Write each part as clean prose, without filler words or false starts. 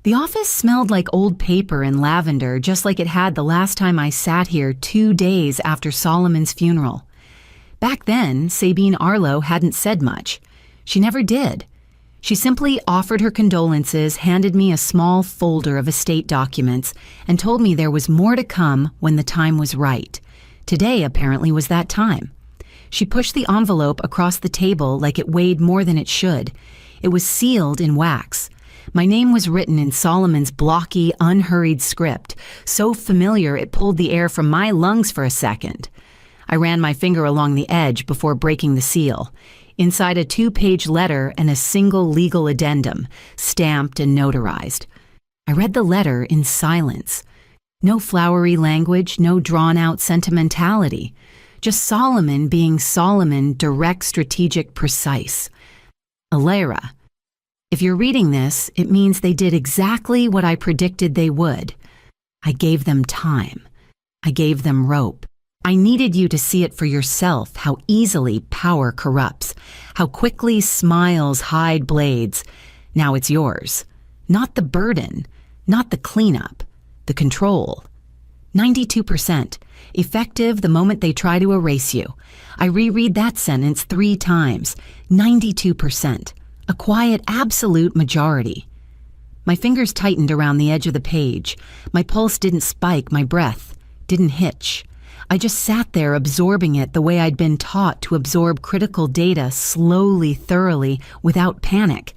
The office smelled like old paper and lavender, just like it had the last time I sat here 2 days after Solomon's funeral. Back then, Sabine Arlo hadn't said much. She never did. She simply offered her condolences, handed me a small folder of estate documents, and told me there was more to come when the time was right. Today, apparently, was that time. She pushed the envelope across the table like it weighed more than it should. It was sealed in wax. My name was written in Solomon's blocky, unhurried script, so familiar it pulled the air from my lungs for a second. I ran my finger along the edge before breaking the seal. Inside a 2-page letter and a single legal addendum, stamped and notarized. I read the letter in silence. No flowery language, no drawn-out sentimentality. Just Solomon being Solomon, direct, strategic, precise. Alara. If you're reading this, it means they did exactly what I predicted they would. I gave them time. I gave them rope. I needed you to see it for yourself, how easily power corrupts, how quickly smiles hide blades. Now it's yours. Not the burden, not the cleanup, the control. 92%. Effective the moment they try to erase you. I reread that sentence 3 times. 92%. A quiet, absolute majority. My fingers tightened around the edge of the page. My pulse didn't spike, my breath didn't hitch. I just sat there absorbing it the way I'd been taught to absorb critical data slowly, thoroughly, without panic.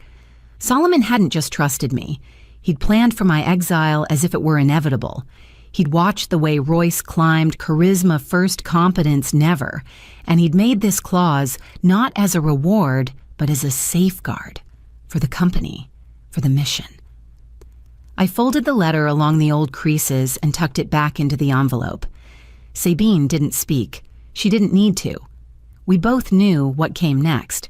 Solomon hadn't just trusted me. He'd planned for my exile as if it were inevitable. He'd watched the way Royce climbed charisma first, competence never, and he'd made this clause not as a reward, but as a safeguard for the company, for the mission. I folded the letter along the old creases and tucked it back into the envelope. Sabine didn't speak. She didn't need to. We both knew what came next.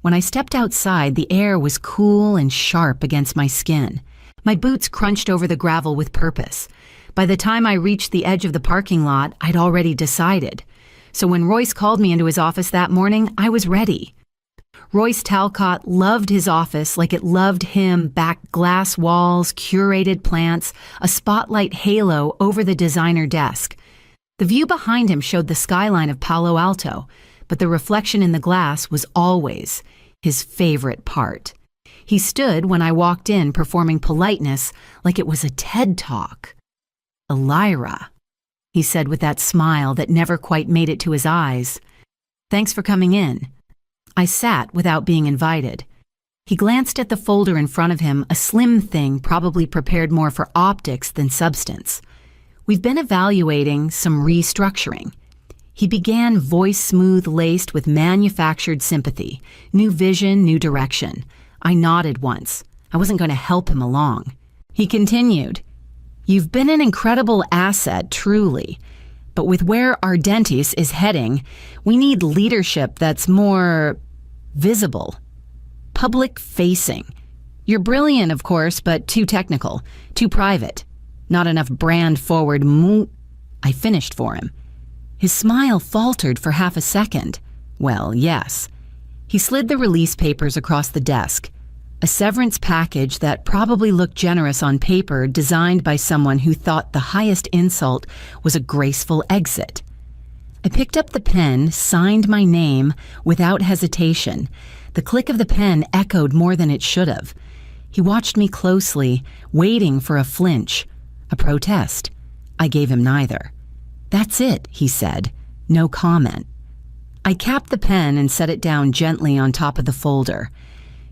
When I stepped outside, the air was cool and sharp against my skin. My boots crunched over the gravel with purpose. By the time I reached the edge of the parking lot, I'd already decided. So when Royce called me into his office that morning, I was ready. Royce Talcott loved his office like it loved him, back glass walls, curated plants, a spotlight halo over the designer desk. The view behind him showed the skyline of Palo Alto, but the reflection in the glass was always his favorite part. He stood when I walked in performing politeness like it was a TED Talk. "Elira," he said with that smile that never quite made it to his eyes. "Thanks for coming in." I sat without being invited. He glanced at the folder in front of him, a slim thing probably prepared more for optics than substance. "We've been evaluating some restructuring." He began, voice smooth-laced with manufactured sympathy. New vision, new direction. I nodded once. I wasn't going to help him along. He continued, "You've been an incredible asset, truly. But with where Ardentis is heading, we need leadership that's more visible, public-facing. You're brilliant, of course, but too technical, too private. Not enough brand-forward I finished for him. His smile faltered for half a second. Well, yes. He slid the release papers across the desk. A severance package that probably looked generous on paper, designed by someone who thought the highest insult was a graceful exit. I picked up the pen, signed my name without hesitation. The click of the pen echoed more than it should have. He watched me closely, waiting for a flinch, a protest. I gave him neither. "That's it," he said. No comment. I capped the pen and set it down gently on top of the folder.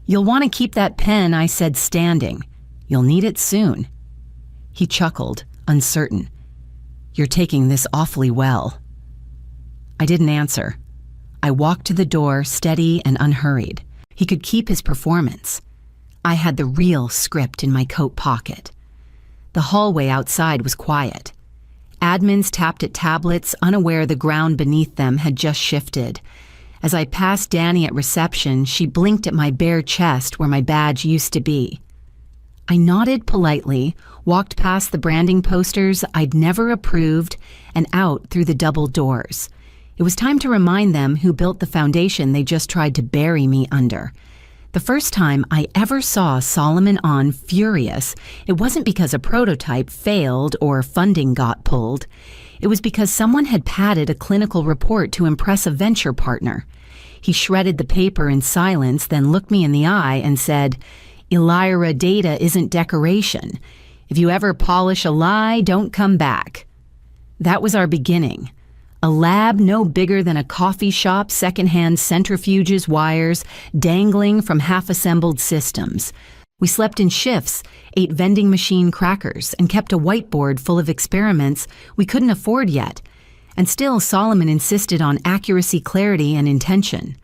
"You'll want to keep that pen," I said, standing. "You'll need it soon." He chuckled, uncertain. "You're taking this awfully well." I didn't answer. I walked to the door, steady and unhurried. He could keep his performance. I had the real script in my coat pocket. The hallway outside was quiet. Admins tapped at tablets, unaware the ground beneath them had just shifted. As I passed Danny at reception, she blinked at my bare chest where my badge used to be. I nodded politely, walked past the branding posters I'd never approved, and out through the double doors. It was time to remind them who built the foundation they just tried to bury me under. The first time I ever saw Solomon on furious, it wasn't because a prototype failed or funding got pulled. It was because someone had padded a clinical report to impress a venture partner. He shredded the paper in silence, then looked me in the eye and said, "Elira data isn't decoration. If you ever polish a lie, don't come back." That was our beginning. A lab no bigger than a coffee shop, secondhand centrifuges, wires, dangling from half-assembled systems. We slept in shifts, ate vending machine crackers, and kept a whiteboard full of experiments we couldn't afford yet. And still, Solomon insisted on accuracy, clarity, and intention.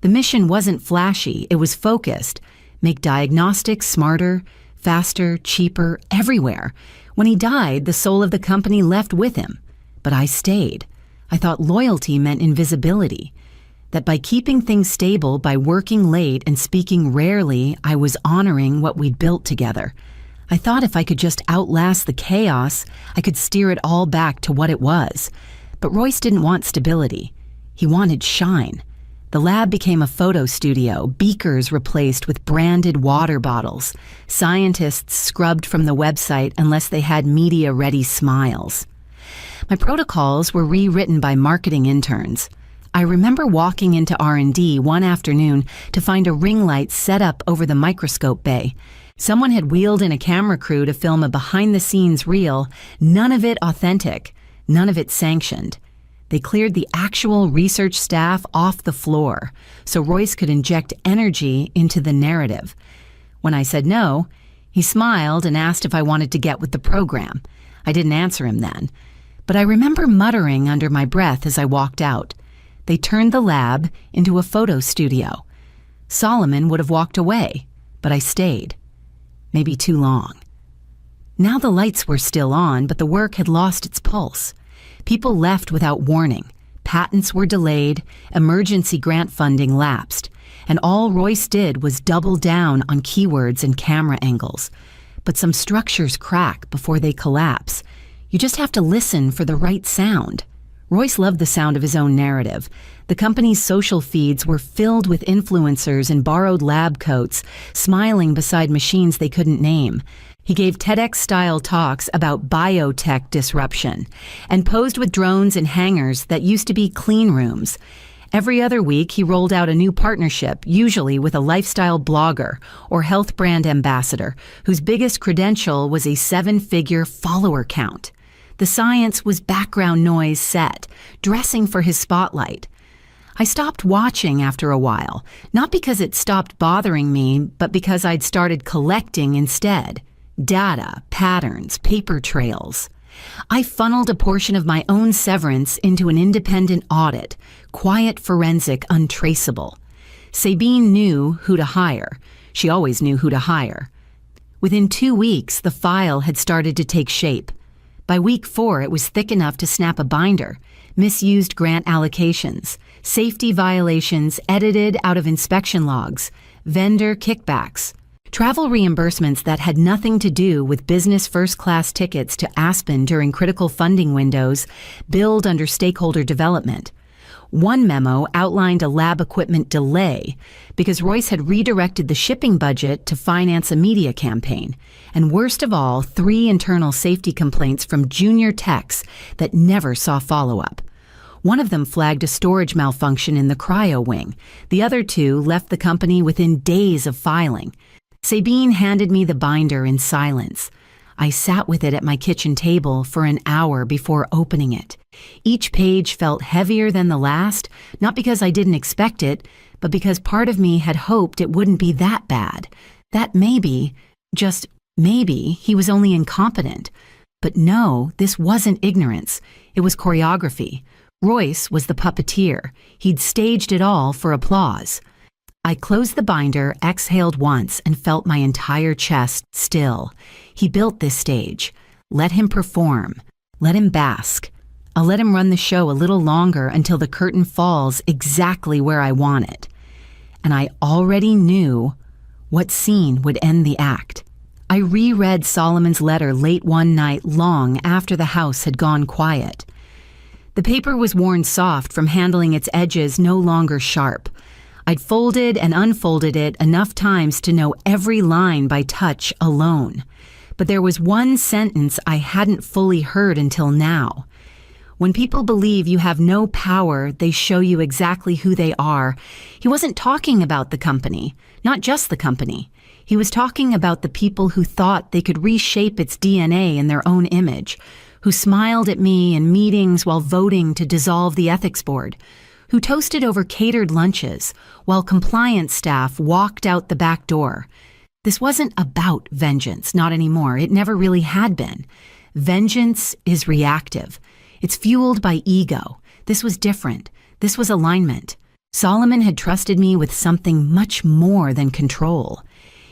The mission wasn't flashy, it was focused. Make diagnostics smarter, faster, cheaper, everywhere. When he died, the soul of the company left with him. But I stayed. I thought loyalty meant invisibility. That by keeping things stable, by working late and speaking rarely, I was honoring what we'd built together. I thought if I could just outlast the chaos, I could steer it all back to what it was. But Royce didn't want stability. He wanted shine. The lab became a photo studio, beakers replaced with branded water bottles. Scientists scrubbed from the website unless they had media-ready smiles. My protocols were rewritten by marketing interns. I remember walking into R&D one afternoon to find a ring light set up over the microscope bay. Someone had wheeled in a camera crew to film a behind-the-scenes reel, none of it authentic, none of it sanctioned. They cleared the actual research staff off the floor so Royce could inject energy into the narrative. When I said no, he smiled and asked if I wanted to get with the program. I didn't answer him then. But I remember muttering under my breath as I walked out. They turned the lab into a photo studio. Solomon would have walked away, but I stayed. Maybe too long. Now the lights were still on, but the work had lost its pulse. People left without warning. Patents were delayed, emergency grant funding lapsed, and all Royce did was double down on keywords and camera angles. But some structures crack before they collapse. You just have to listen for the right sound. Royce loved the sound of his own narrative. The company's social feeds were filled with influencers in borrowed lab coats, smiling beside machines they couldn't name. He gave TEDx-style talks about biotech disruption and posed with drones in hangars that used to be clean rooms. Every other week, he rolled out a new partnership, usually with a lifestyle blogger or health brand ambassador, whose biggest credential was a 7-figure follower count. The science was background noise set, dressing for his spotlight. I stopped watching after a while, not because it stopped bothering me, but because I'd started collecting instead. Data, patterns, paper trails. I funneled a portion of my own severance into an independent audit, quiet, forensic, untraceable. Sabine knew who to hire. She always knew who to hire. Within 2 weeks, the file had started to take shape. By week 4, it was thick enough to snap a binder. Misused grant allocations, safety violations edited out of inspection logs, vendor kickbacks, travel reimbursements that had nothing to do with business first-class tickets to Aspen during critical funding windows, billed under stakeholder development. One memo outlined a lab equipment delay because Royce had redirected the shipping budget to finance a media campaign. And worst of all, 3 internal safety complaints from junior techs that never saw follow-up. One of them flagged a storage malfunction in the cryo wing. The other 2 left the company within days of filing. Sabine handed me the binder in silence. I sat with it at my kitchen table for an hour before opening it. Each page felt heavier than the last, not because I didn't expect it, but because part of me had hoped it wouldn't be that bad. That maybe, just maybe, he was only incompetent. But no, this wasn't ignorance. It was choreography. Royce was the puppeteer. He'd staged it all for applause. I closed the binder, exhaled once, and felt my entire chest still. He built this stage. Let him perform. Let him bask. I'll let him run the show a little longer until the curtain falls exactly where I want it. And I already knew what scene would end the act. I reread Solomon's letter late one night, long after the house had gone quiet. The paper was worn soft from handling its edges no longer sharp. I'd folded and unfolded it enough times to know every line by touch alone. But there was one sentence I hadn't fully heard until now. When people believe you have no power, they show you exactly who they are. He wasn't talking about the company, not just the company. He was talking about the people who thought they could reshape its DNA in their own image, who smiled at me in meetings while voting to dissolve the ethics board, who toasted over catered lunches while compliance staff walked out the back door. This wasn't about vengeance, not anymore. It never really had been. Vengeance is reactive. It's fueled by ego. This was different. This was alignment. Solomon had trusted me with something much more than control.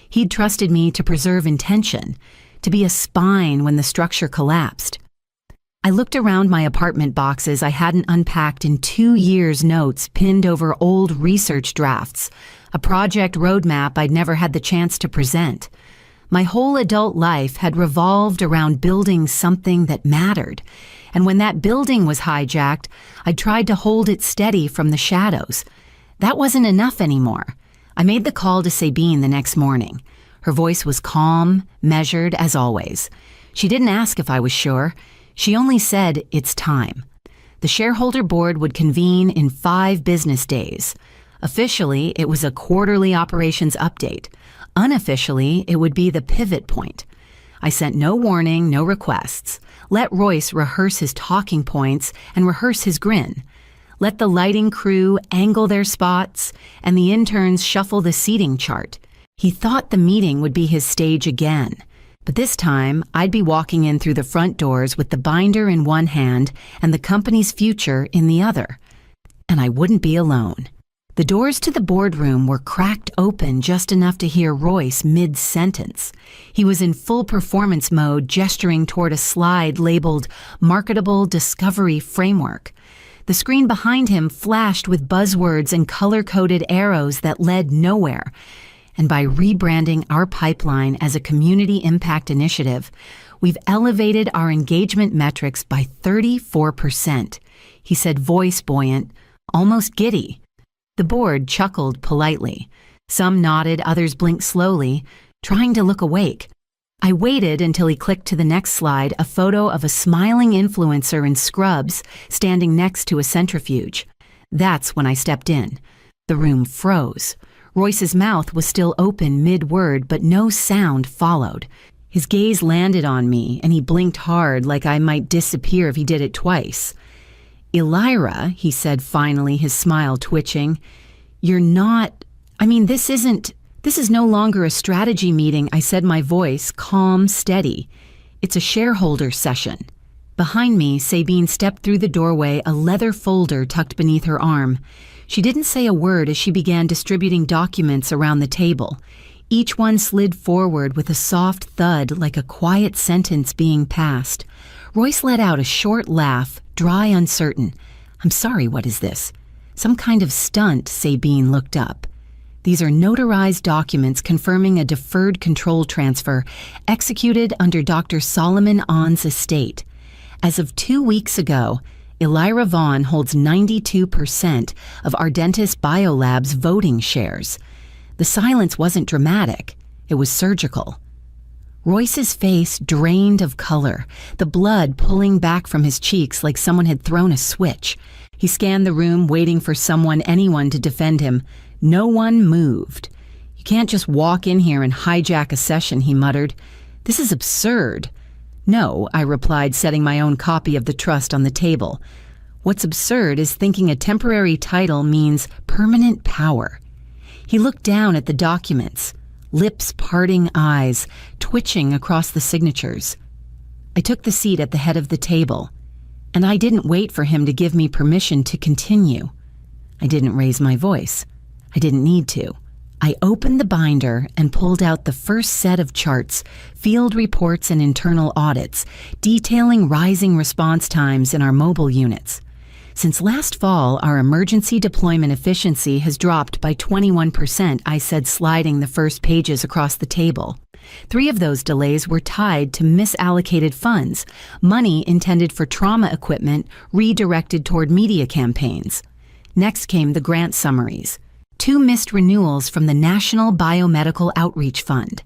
He'd trusted me to preserve intention, to be a spine when the structure collapsed. I looked around my apartment boxes I hadn't unpacked in 2 years' notes pinned over old research drafts, a project roadmap I'd never had the chance to present. My whole adult life had revolved around building something that mattered, and when that building was hijacked, I tried to hold it steady from the shadows. That wasn't enough anymore. I made the call to Sabine the next morning. Her voice was calm, measured, as always. She didn't ask if I was sure. She only said, "It's time." The shareholder board would convene in 5 business days. Officially, it was a quarterly operations update. Unofficially, it would be the pivot point. I sent no warning, no requests. Let Royce rehearse his talking points and rehearse his grin. Let the lighting crew angle their spots and the interns shuffle the seating chart. He thought the meeting would be his stage again. But this time, I'd be walking in through the front doors with the binder in one hand and the company's future in the other. And I wouldn't be alone. The doors to the boardroom were cracked open just enough to hear Royce mid-sentence. He was in full performance mode, gesturing toward a slide labeled Marketable Discovery Framework. The screen behind him flashed with buzzwords and color-coded arrows that led nowhere. And by rebranding our pipeline as a community impact initiative, we've elevated our engagement metrics by 34%, he said, voice buoyant, almost giddy. The board chuckled politely. Some nodded, others blinked slowly, trying to look awake. I waited until he clicked to the next slide, a photo of a smiling influencer in scrubs standing next to a centrifuge. That's when I stepped in. The room froze. Royce's mouth was still open mid-word, but no sound followed. His gaze landed on me, and he blinked hard like I might disappear if he did it twice. "Elira," he said finally, his smile twitching, "you're not... this is no longer a strategy meeting," I said, my voice calm, steady. "It's a shareholder session." Behind me, Sabine stepped through the doorway, a leather folder tucked beneath her arm. She didn't say a word as she began distributing documents around the table. Each one slid forward with a soft thud like a quiet sentence being passed. Royce let out a short laugh, dry, uncertain. "I'm sorry, what is this?" "Some kind of stunt," Sabine looked up. "These are notarized documents confirming a deferred control transfer executed under Dr. Solomon On's estate. As of 2 weeks ago, Elira Vaughn holds 92% of Ardentis Biolab's voting shares." The silence wasn't dramatic. It was surgical. Royce's face drained of color, the blood pulling back from his cheeks like someone had thrown a switch. He scanned the room, waiting for anyone to defend him. No one moved. "You can't just walk in here and hijack a session," he muttered. "This is absurd." "No," I replied, setting my own copy of the trust on the table. "What's absurd is thinking a temporary title means permanent power." He looked down at the documents, lips parting, eyes twitching across the signatures. I took the seat at the head of the table, and I didn't wait for him to give me permission to continue. I didn't raise my voice. I didn't need to. I opened the binder and pulled out the first set of charts, field reports and internal audits, detailing rising response times in our mobile units. Since last fall, our emergency deployment efficiency has dropped by 21%, I said, sliding the first pages across the table. 3 of those delays were tied to misallocated funds, money intended for trauma equipment redirected toward media campaigns. Next came the grant summaries. 2 missed renewals from the National Biomedical Outreach Fund.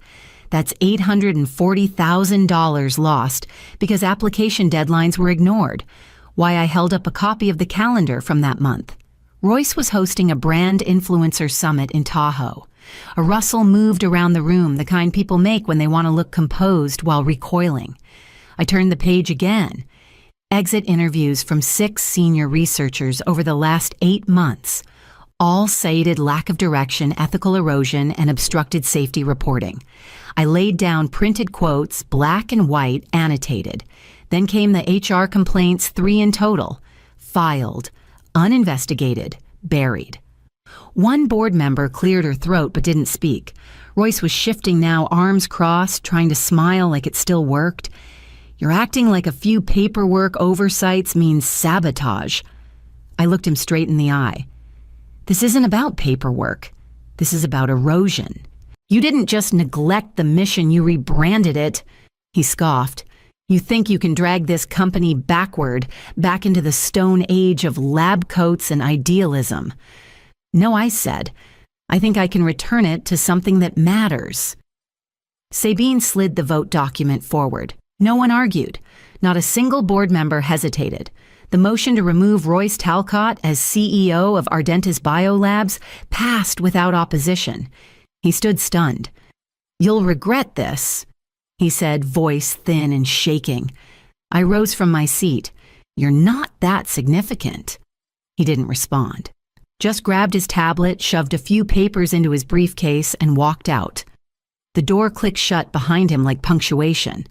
That's $840,000 lost because application deadlines were ignored. Why I held up a copy of the calendar from that month. Royce was hosting a brand influencer summit in Tahoe. A rustle moved around the room, the kind people make when they want to look composed while recoiling. I turned the page again. Exit interviews from 6 senior researchers over the last 8 months. All cited lack of direction, ethical erosion, and obstructed safety reporting. I laid down printed quotes, black and white, annotated. Then came the HR complaints, 3 in total. Filed, uninvestigated, buried. One board member cleared her throat but didn't speak. Royce was shifting now, arms crossed, trying to smile like it still worked. You're acting like a few paperwork oversights means sabotage. I looked him straight in the eye. This isn't about paperwork. This is about erosion. You didn't just neglect the mission, you rebranded it. He scoffed. You think you can drag this company backward, back into the stone age of lab coats and idealism. No, I said. I think I can return it to something that matters. Sabine slid the vote document forward. No one argued. Not a single board member hesitated. The motion to remove Royce Talcott as CEO of Ardentis Biolabs passed without opposition. He stood stunned. You'll regret this, he said, voice thin and shaking. I rose from my seat. You're not that significant. He didn't respond. Just grabbed his tablet, shoved a few papers into his briefcase, and walked out. The door clicked shut behind him like punctuation.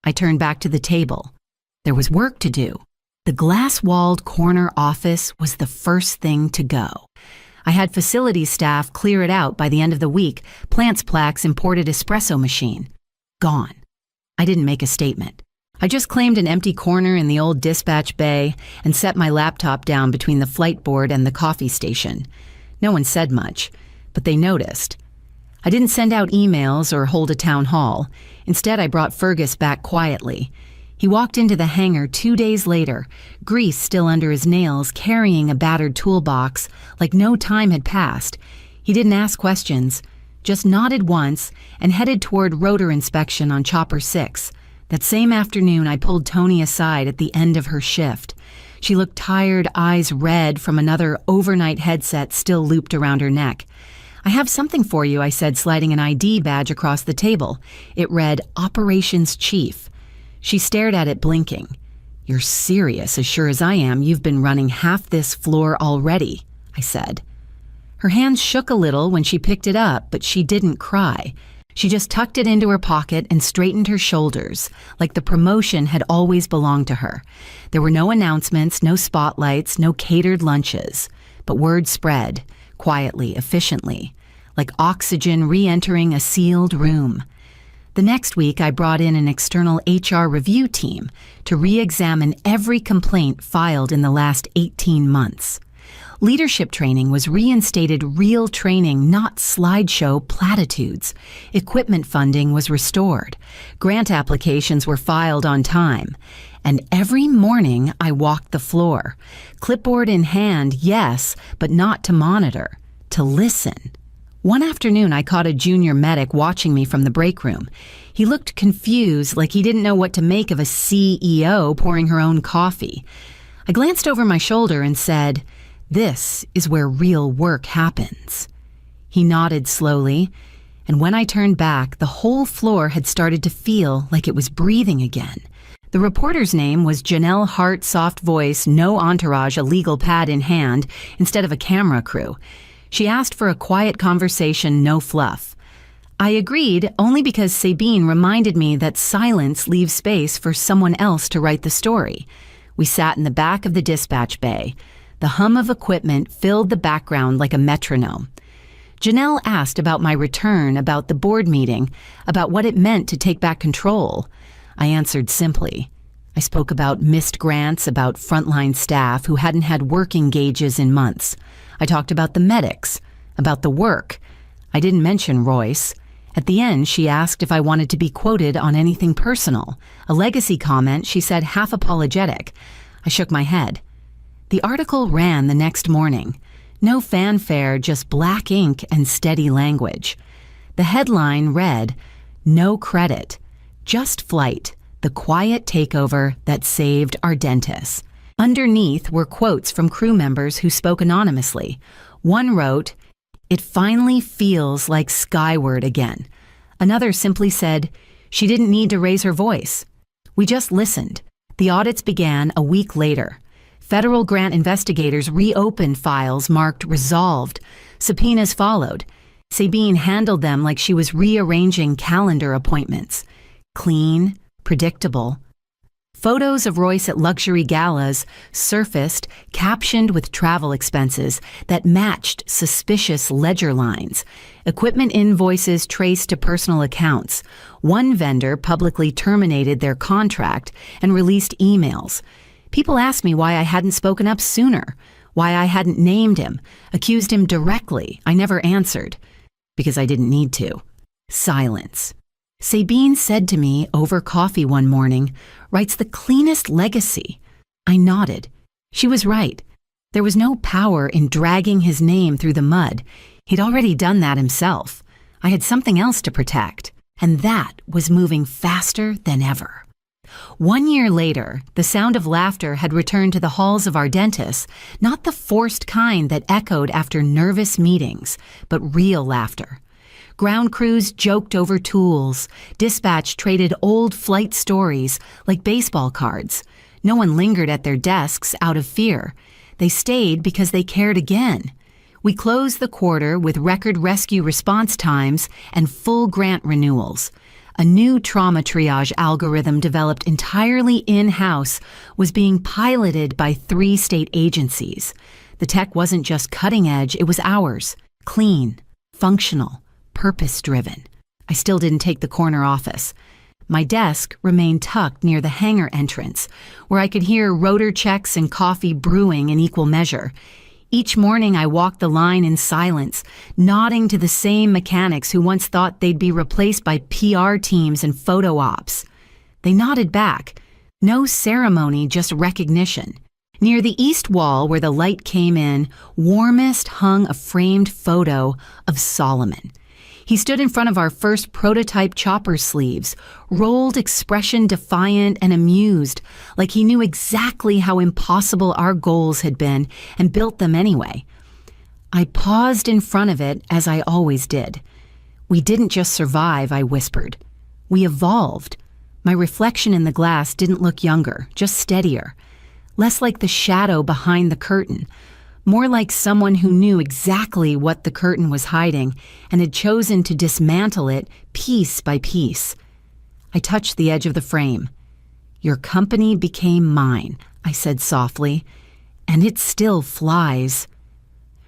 I turned back to the table. There was work to do. The glass-walled corner office was the first thing to go. I had facilities staff clear it out by the end of the week. Plants Plaque's imported espresso machine. Gone. I didn't make a statement. I just claimed an empty corner in the old dispatch bay and set my laptop down between the flight board and the coffee station. No one said much, but they noticed. I didn't send out emails or hold a town hall. Instead, I brought Fergus back quietly. He walked into the hangar 2 days later, grease still under his nails, carrying a battered toolbox, like no time had passed. He didn't ask questions, just nodded once and headed toward rotor inspection on Chopper 6. That same afternoon, I pulled Tony aside at the end of her shift. She looked tired, eyes red from another overnight headset still looped around her neck. I have something for you, I said, sliding an ID badge across the table. It read, Operations Chief. She stared at it, blinking. You're serious, as sure as I am. You've been running half this floor already, I said. Her hands shook a little when she picked it up, but she didn't cry. She just tucked it into her pocket and straightened her shoulders, like the promotion had always belonged to her. There were no announcements, no spotlights, no catered lunches. But word spread, quietly, efficiently, like oxygen re-entering a sealed room. The next week, I brought in an external HR review team to re-examine every complaint filed in the last 18 months. Leadership training was reinstated, real training, not slideshow platitudes. Equipment funding was restored. Grant applications were filed on time. And every morning, I walked the floor. Clipboard in hand, yes, but not to monitor, to listen. One afternoon, I caught a junior medic watching me from the break room. He looked confused, like he didn't know what to make of a CEO pouring her own coffee. I glanced over my shoulder and said, This is where real work happens. He nodded slowly, and when I turned back, the whole floor had started to feel like it was breathing again. The reporter's name was Janelle Hart, soft voice, no entourage, a legal pad in hand, instead of a camera crew. She asked for a quiet conversation, no fluff. I agreed only because Sabine reminded me that silence leaves space for someone else to write the story. We sat in the back of the dispatch bay. The hum of equipment filled the background like a metronome. Janelle asked about my return, about the board meeting, about what it meant to take back control. I answered simply. I spoke about missed grants, about frontline staff who hadn't had working gauges in months. I talked about the medics, about the work. I didn't mention Royce. At the end, she asked if I wanted to be quoted on anything personal. A legacy comment, she said, half apologetic. I shook my head. The article ran the next morning. No fanfare, just black ink and steady language. The headline read, "No credit, just flight, the quiet takeover that saved Ardentis." Underneath were quotes from crew members who spoke anonymously. One wrote, "It finally feels like Skyward again." Another simply said, "She didn't need to raise her voice. We just listened." The audits began a week later. Federal grant investigators reopened files marked resolved. Subpoenas followed. Sabine handled them like she was rearranging calendar appointments. Clean, predictable. Photos of Royce at luxury galas surfaced, captioned with travel expenses that matched suspicious ledger lines. Equipment invoices traced to personal accounts. One vendor publicly terminated their contract and released emails. People asked me why I hadn't spoken up sooner, why I hadn't named him, accused him directly. I never answered, because I didn't need to. Silence. Sabine said to me over coffee one morning, "Writes the cleanest legacy." I nodded. She was right. There was no power in dragging his name through the mud. He'd already done that himself. I had something else to protect, and that was moving faster than ever. 1 year later, the sound of laughter had returned to the halls of Ardentis, not the forced kind that echoed after nervous meetings, but real laughter. Ground crews joked over tools. Dispatch traded old flight stories like baseball cards. No one lingered at their desks out of fear. They stayed because they cared again. We closed the quarter with record rescue response times and full grant renewals. A new trauma triage algorithm developed entirely in-house was being piloted by 3 state agencies. The tech wasn't just cutting edge, it was ours. Clean, functional, purpose-driven. I still didn't take the corner office. My desk remained tucked near the hangar entrance, where I could hear rotor checks and coffee brewing in equal measure. Each morning I walked the line in silence, nodding to the same mechanics who once thought they'd be replaced by PR teams and photo ops. They nodded back. No ceremony, just recognition. Near the east wall where the light came in, warmest hung a framed photo of Solomon. He stood in front of our first prototype chopper sleeves, rolled expression defiant and amused, like he knew exactly how impossible our goals had been and built them anyway. I paused in front of it as I always did. "We didn't just survive," I whispered. "We evolved." My reflection in the glass didn't look younger, just steadier. Less like the shadow behind the curtain. More like someone who knew exactly what the curtain was hiding and had chosen to dismantle it piece by piece. I touched the edge of the frame. "Your company became mine," I said softly, "and it still flies."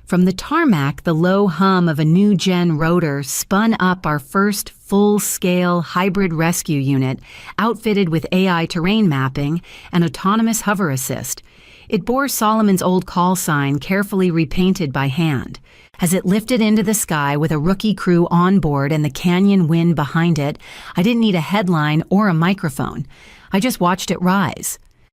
From the tarmac, the low hum of a new-gen rotor spun up our first full-scale hybrid rescue unit, outfitted with AI terrain mapping and autonomous hover assist. It bore Solomon's old call sign, carefully repainted by hand. As it lifted into the sky with a rookie crew on board and the canyon wind behind it, I didn't need a headline or a microphone. I just watched it rise.